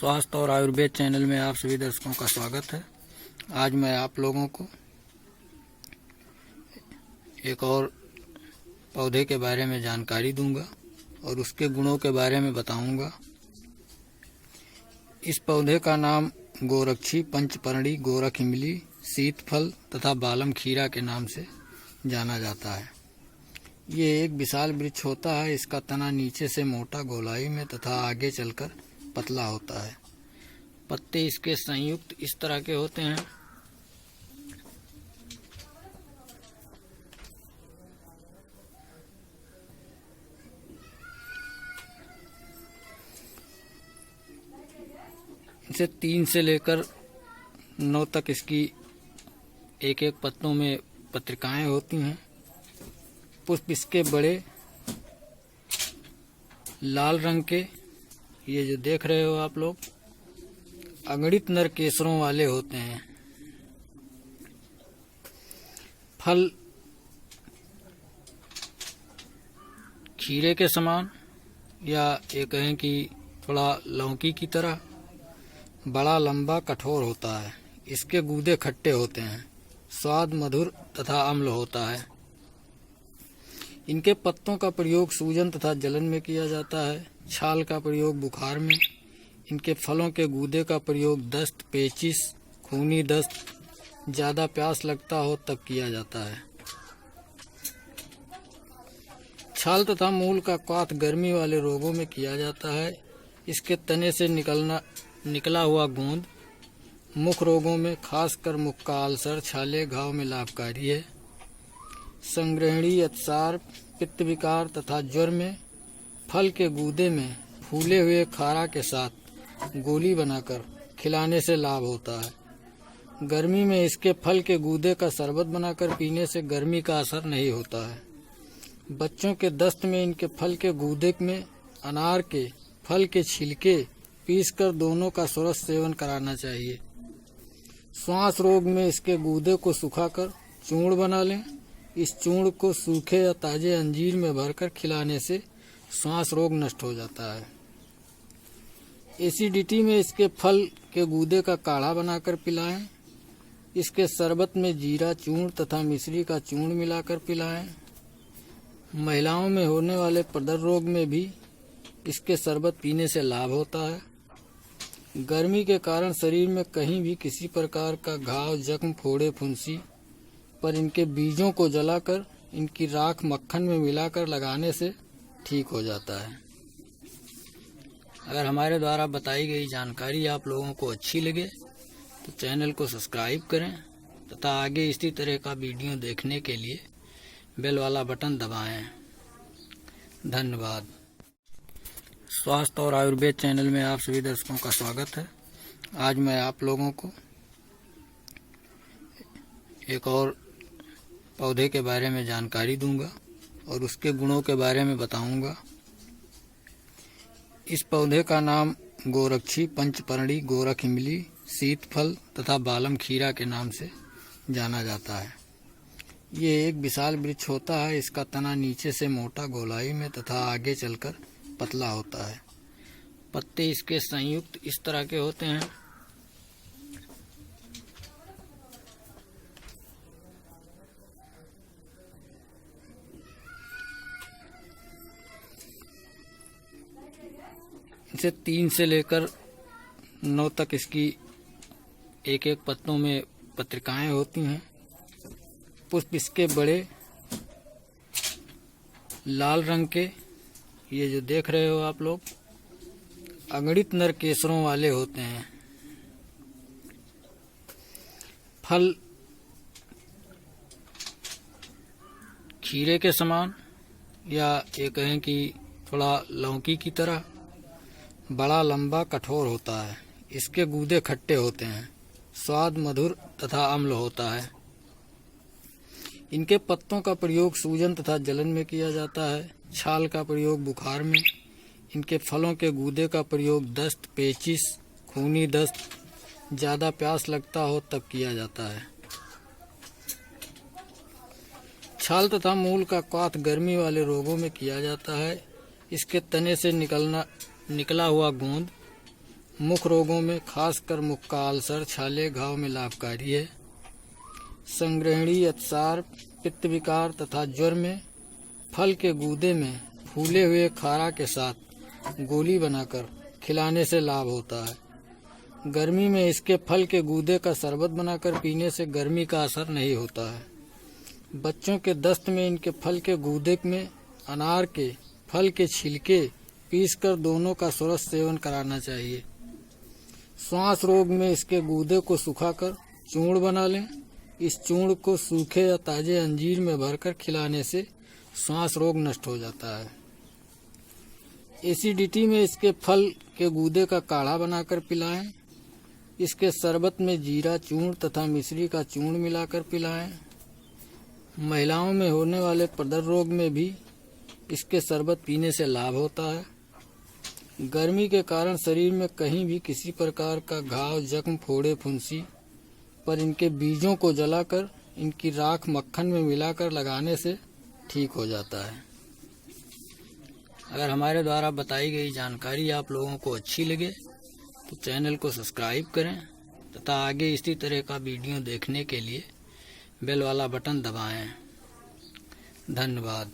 स्वास्थ्य और आयुर्वेद चैनल में आप सभी दर्शकों का स्वागत है। आज मैं आप लोगों को एक और पौधे के बारे में जानकारी दूंगा और उसके गुणों के बारे में बताऊंगा। इस पौधे का नाम गोरक्षी, पंचपर्णी, गोरख इमली, शीतफल तथा बालम खीरा के नाम से जाना जाता है। ये एक विशाल वृक्ष होता है। इसका तना नीचे से मोटा गोलाई में तथा आगे चलकर पतला होता है। पत्ते इसके संयुक्त इस तरह के होते हैं। इसे 3 से लेकर 9 तक इसकी एक एक पत्तों में पत्रिकाएं होती हैं। पुष्प इसके बड़े लाल रंग के, ये जो देख रहे हो आप लोग, अगणित नर केसरों वाले होते हैं। फल खीरे के समान या ये कहें कि थोड़ा लौकी की तरह बड़ा, लंबा, कठोर होता है। इसके गूदे खट्टे होते हैं। स्वाद मधुर तथा अम्ल होता है। इनके पत्तों का प्रयोग सूजन तथा जलन में किया जाता है। छाल का प्रयोग बुखार में। इनके फलों के गूदे का प्रयोग दस्त, पेचिश, खूनी दस्त, ज़्यादा प्यास लगता हो तब किया जाता है। छाल तथा मूल का क्वाथ गर्मी वाले रोगों में किया जाता है। इसके तने से निकला हुआ गोंद मुख रोगों में, खासकर मुख का अल्सर, छाले, घाव में लाभकारी है। संग्रहणी, अतिसार, पित्त विकार तथा ज्वर में फल के गूदे में फूले हुए खारा के साथ गोली बनाकर खिलाने से लाभ होता है। गर्मी में इसके फल के गूदे का शरबत बनाकर पीने से गर्मी का असर नहीं होता है। बच्चों के दस्त में इनके फल के गूदे में अनार के फल के छिलके पीसकर दोनों का सरस सेवन कराना चाहिए। श्वास रोग में इसके गूदे को सुखाकर चूर्ण बना लें। इस चूर्ण को सूखे या ताजे अंजीर में भरकर खिलाने से श्वास रोग नष्ट हो जाता है। एसिडिटी में इसके फल के गूदे का काढ़ा बनाकर पिलाएं। इसके शरबत में जीरा चूर्ण तथा मिश्री का चूर्ण मिलाकर पिलाएं। महिलाओं में होने वाले प्रदर रोग में भी इसके शरबत पीने से लाभ होता है। गर्मी के कारण शरीर में कहीं भी किसी प्रकार का घाव, जख्म, फोड़े, फुंसी पर इनके बीजों को जलाकर इनकी राख मक्खन में मिलाकर लगाने से ठीक हो जाता है। अगर हमारे द्वारा बताई गई जानकारी आप लोगों को अच्छी लगे तो चैनल को सब्सक्राइब करें तथा आगे इसी तरह का वीडियो देखने के लिए बेल वाला बटन दबाएं। धन्यवाद। स्वास्थ्य और आयुर्वेद चैनल में आप सभी दर्शकों का स्वागत है। आज मैं आप लोगों को एक और पौधे के बारे में जानकारी दूंगा और उसके गुणों के बारे में बताऊंगा। इस पौधे का नाम गोरक्षी, पंचपर्णी, गोरख इमली, शीतफल तथा बालम खीरा के नाम से जाना जाता है। ये एक विशाल वृक्ष होता है। इसका तना नीचे से मोटा गोलाई में तथा आगे चलकर पतला होता है। पत्ते इसके संयुक्त इस तरह के होते हैं। इसे 3 से लेकर 9 तक इसकी एक एक पत्तों में पत्रिकाएं होती हैं। पुष्प इसके बड़े लाल रंग के, ये जो देख रहे हो आप लोग, अगणित नर केसरों वाले होते हैं। फल खीरे के समान या ये कहें कि थोड़ा लौकी की तरह बड़ा, लंबा, कठोर होता है। इसके गूदे खट्टे होते हैं। स्वाद मधुर तथा अम्ल होता है। इनके पत्तों का प्रयोग सूजन तथा जलन में किया जाता है। छाल का प्रयोग बुखार में। इनके फलों के गूदे का प्रयोग दस्त, पेचिश, खूनी दस्त, ज़्यादा प्यास लगता हो तब किया जाता है। छाल तथा मूल का क्वाथ गर्मी वाले रोगों में किया जाता है। इसके तने से निकला हुआ गोंद मुख रोगों में खासकर मुख का अल्सर, छाले, घाव में लाभकारी है। संग्रहणीय, अतिसार, पित्त विकार तथा ज्वर में फल के गूदे में फूले हुए खारा के साथ गोली बनाकर खिलाने से लाभ होता है। गर्मी में इसके फल के गूदे का शरबत बनाकर पीने से गर्मी का असर नहीं होता है। बच्चों के दस्त में इनके फल के गूदे में अनार के फल के छिलके पीसकर दोनों का सुरस सेवन कराना चाहिए। श्वास रोग में इसके गूदे को सुखाकर चूर्ण बना लें। इस चूर्ण को सूखे या ताजे अंजीर में भरकर खिलाने से श्वास रोग नष्ट हो जाता है। एसिडिटी में इसके फल के गूदे का काढ़ा बनाकर पिलाएं। इसके शरबत में जीरा चूर्ण तथा मिश्री का चूर्ण मिलाकर पिलाएं। महिलाओं में होने वाले प्रदर रोग में भी इसके शरबत पीने से लाभ होता है। गर्मी के कारण शरीर में कहीं भी किसी प्रकार का घाव, जख्म, फोड़े, फुंसी पर इनके बीजों को जलाकर इनकी राख मक्खन में मिलाकर लगाने से ठीक हो जाता है। अगर हमारे द्वारा बताई गई जानकारी आप लोगों को अच्छी लगे तो चैनल को सब्सक्राइब करें तथा आगे इसी तरह का वीडियो देखने के लिए बेल वाला बटन दबाएं। धन्यवाद।